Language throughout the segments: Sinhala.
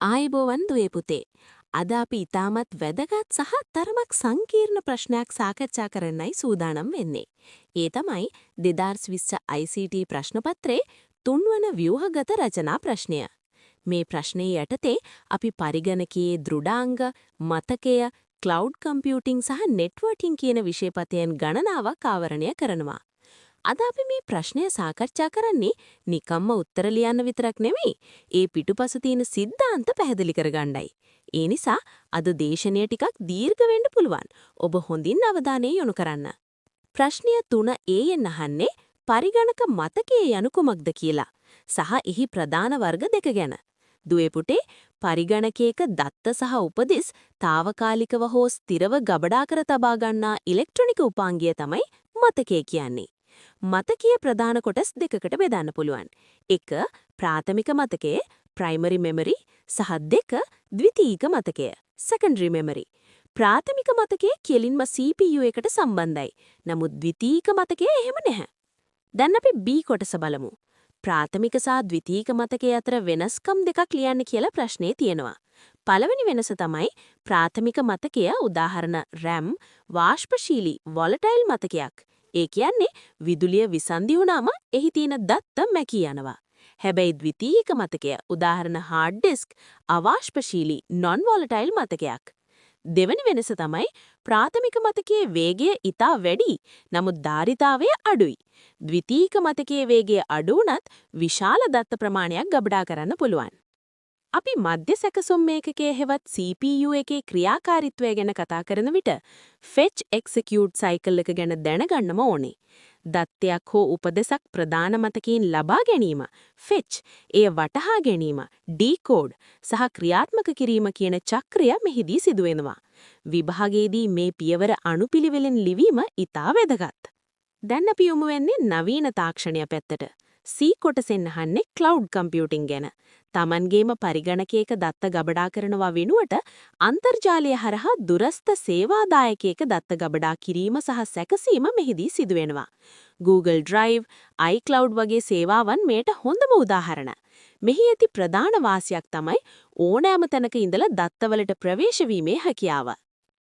ආයිබෝවන් දුවේ පුතේ. අද අපි ඉතාමත් වැදගත් සහ තරමක් සංකීර්ණ ප්‍රශ්නයක් සාකච්ඡා කරන්නයි සූදානම් වෙන්නේ. ඒ තමයි 2020 ICT ප්‍රශ්නපත්‍රයේ 3 වන ව්‍යුහගත රචනා ප්‍රශ්නය. මේ ප්‍රශ්නයේ යටතේ අපි පරිගණකයේ දෘඩාංග, මතකය, ක්ලවුඩ් කම්පියුටිං සහ නෙට්වර්කින් කියන විෂයපතයන් ගණනාවක් ආවරණය කරනවා. අද අපි මේ ප්‍රශ්නය සාකච්ඡා කරන්නේ නිකම්ම උත්තර ලියන්න විතරක් නෙමෙයි. ඒ පිටුපස තියෙන સિદ્ધාන්ත පැහැදිලි කරගන්නයි. ඒ නිසා අද දේශනය ටිකක් දීර්ඝ වෙන්න පුළුවන්. ඔබ හොඳින් අවධානය යොමු කරන්න. ප්‍රශ්නය 3A යෙන් අහන්නේ පරිගණක මතකයේ යනු කුමක්ද කියලා සහ එහි ප්‍රධාන වර්ග දෙක ගැන. දුවේ පුතේ පරිගණකයක දත්ත සහ උපදිස් తాවකාලිකව හෝ ස්ථිරව ගබඩා කර තබා ගන්නා ඉලෙක්ට්‍රොනික උපාංගය තමයි මතකය කියන්නේ. මතකයේ ප්‍රධාන කොටස් දෙකකට බෙදන්න පුළුවන්. 1. ප්‍රාථමික මතකය primary memory සහ 2. ද්විතීයික මතකය secondary memory. ප්‍රාථමික මතකය කෙලින්ම CPU එකට සම්බන්ධයි. නමුත් ද්විතීයික මතකය එහෙම නැහැ. දැන් අපි B කොටස බලමු. ප්‍රාථමික සහ ද්විතීයික මතකයේ අතර වෙනස්කම් දෙකක් ලියන්න කියලා ප්‍රශ්නේ තියෙනවා. පළවෙනි වෙනස තමයි ප්‍රාථමික මතකය උදාහරණ RAM වාෂ්පශීලී volatile මතකයක්. ඒ කියන්නේ විදුලිය විසන්ධි වුණාම එහි තියෙන දත්ත මැකී යනවා. හැබැයි ද්විතීයික මතකය උදාහරණ hard disk අවාෂ්පශීලී non volatile මතකයක්. දෙවැනි වෙනස තමයි ප්‍රාථමික මතකයේ වේගය ඉතා වැඩි. නමුත් ධාරිතාවය අඩුයි. ද්විතීයික මතකයේ වේගය අඩු වුණත් විශාල දත්ත ප්‍රමාණයක් ගබඩා කරන්න පුළුවන්. අපි මධ්‍ය සැකසුම් මේකකයේ හෙවත් CPU එකේ ක්‍රියාකාරීත්වය ගැන කතා කරන විට fetch execute cycle එක ගැන දැනගන්නම ඕනේ. දත්තයක් හෝ උපදෙසක් ප්‍රධාන මතකයෙන් ලබා ගැනීම fetch, එය වටහා ගැනීම decode සහ ක්‍රියාත්මක කිරීම කියන චක්‍රය මෙහිදී සිදුවෙනවා. විභාගයේදී මේ පියවර අනුපිළිවෙලින් ලිවීම ඉතා වැදගත්. දැන් අපි යමු වෙන්නේ නවීන තාක්ෂණය පැත්තට. C කොටසෙන් අහන්නේ ක්ලවුඩ් කම්පියුටිං ගැන. Tamanගේම පරිගණකයක දත්ත ගබඩා කරනවා වෙනුවට අන්තර්ජාලය හරහා දුරස්ත සේවාදායකයක දත්ත ගබඩා කිරීම සහ සැකසීම මෙහිදී සිදුවෙනවා. Google Drive, iCloud වගේ සේවාවන් මේට හොඳම උදාහරණ. මෙහි ඇති ප්‍රධාන වාසියක් තමයි ඕනෑම තැනක ඉඳලා දත්තවලට ප්‍රවේශ වීමේ හැකියාව.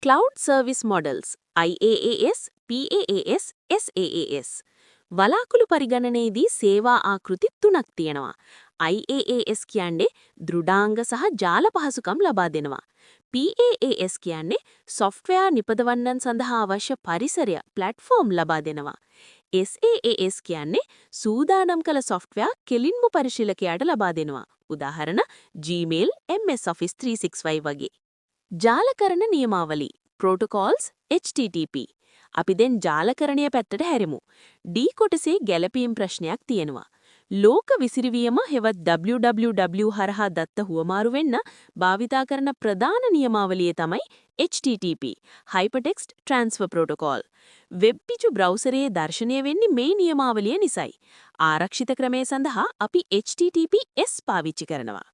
Cloud Service Models IaaS, PaaS, SaaS. වලාකුළු පරිගණනයේදී සේවා ආකෘති 3ක් තියෙනවා. IaaS කියන්නේ දෘඩාංග සහ ජාල පහසුකම් ලබා දෙනවා. PaaS කියන්නේ software නිපදවන්නන් සඳහා අවශ්‍ය පරිසරය platform ලබා දෙනවා. SaaS කියන්නේ සූදානම් කළ software කෙලින්ම පරිශීලකයාට ලබා දෙනවා. උදාහරණ Gmail, MS Office 365 වගේ. ජාලකරණ නියමාවලි protocols HTTP. අපි දැන් ජාලකරණය පැත්තට හැරෙමු. D කොටසේ ගැළපීම් ප්‍රශ්නයක් තියෙනවා. ලෝක විසිරවීම හෙවත් www හරහා දත්ත හුවමාරු වෙන්න භාවිතා කරන ප්‍රධාන නියමාවලිය තමයි HTTP Hypertext Transfer Protocol. Web පිටු බ්‍රවුසරයේ දර්ශනය වෙන්නේ මේ නියමාවලිය නිසායි. ආරක්ෂිත ක්‍රමය සඳහා අපි HTTPS පාවිච්චි කරනවා.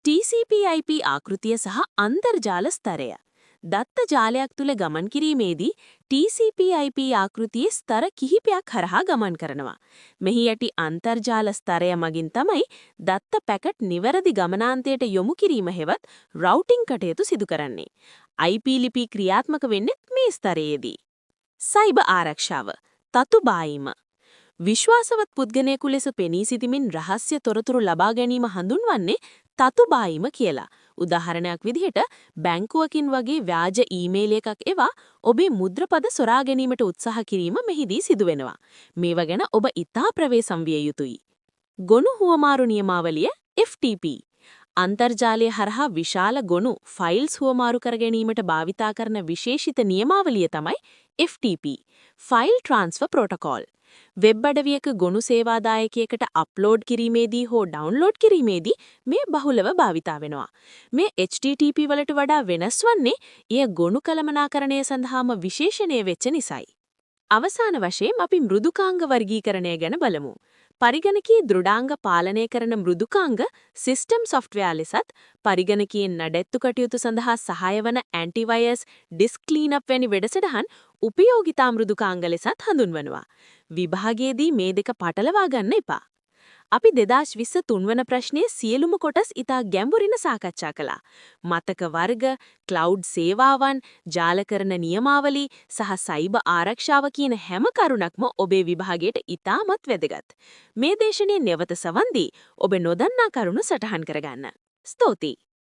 TCP/IP ආකෘතිය සහ අන්තර්ජාල ස්තරය. දත්ත ජාලයක් තුල ගමන් කිරීමේදී TCP/IP ආකෘතියේ ස්තර කිහිපයක් හරහා ගමන් කරනවා. මෙහි යටි අන්තර්ජාල ස්තරය මගින් තමයි දත්ත පැකට් නිවැරදි ගමනාන්තයට යොමු කිරීම හෙවත් රවුටිං කටයුතු සිදු කරන්නේ. IP ලිපි ක්‍රියාත්මක වෙන්නේ මේ ස්තරයේදී. සයිබර් ආරක්ෂාව, තතු බායිම. විශ්වාසවත් පුද්ගලයෙකු ලෙස පෙනී සිටමින් රහස්‍ය තොරතුරු ලබා ගැනීම හඳුන්වන්නේ තතු බායිම කියලා. උදාහරණයක් විදිහට බැංකුවකින් වගේ ව්‍යාජ ඊමේල් එකක් එවා ඔබේ මුද්‍රපද සොරා ගැනීමට උත්සාහ කිරීම මෙහිදී සිදුවෙනවා. මේවා ගැන ඔබ ඉතා ප්‍රවේශම් විය යුතුයි. ගොනු හුවමාරු නියමාවලිය FTP. අන්තර්ජාලය හරහා විශාල ගොනු ෆයිල්ස් හුවමාරු කර ගැනීමට භාවිතා කරන විශේෂිත නියමාවලිය තමයි FTP File Transfer Protocol. වෙබ් අඩවියක ගොනු සේවාදායකයෙකුට අප්ලෝඩ් කිරීමේදී හෝ ඩවුන්ලෝඩ් කිරීමේදී මේ බහුලව භාවිතා වෙනවා. මේ HTTP වලට වඩා වෙනස් වන්නේ එය ගොනු කළමනාකරණය සඳහාම විශේෂණය වෙච්ච නිසායි. අවසාන වශයෙන් අපි මෘදුකාංග වර්ගීකරණය ගැන බලමු. පරිගණකයේ දෘඩාංග පාලනය කරන මෘදුකාංග සිස්ටම් සොෆ්ට්වෙයාර් ලෙසත් පරිගණකයේ නඩත්තු කටයුතු සඳහා සහාය වන ඇන්ටිවයර්ස්, ඩිස්ක් ක්ලීනප් වැනි වැඩසටහන් උපයෝගිතා මෘදුකාංග ලෙසත් හඳුන්වනවා. විභාගයේදී මේ දෙක පටලවා ගන්න එපා. අපි 2020 තුන්වන ප්‍රශ්නයේ සියලුම කොටස් ඉතා ගැඹුරින් සාකච්ඡා කළා. මතක වර්ග, ක්ලවුඩ් සේවාවන්, ජාලකරණ නියමාවලි සහ සයිබර් ආරක්ෂාව කියන හැම කරුණක්ම ඔබේ විභාගයට ඉතාමත් වැදගත්. මේ දේශනයේ නැවත සවන් දී ඔබ නොදන්නා කරුණු සටහන් කරගන්න. ස්තුතියි.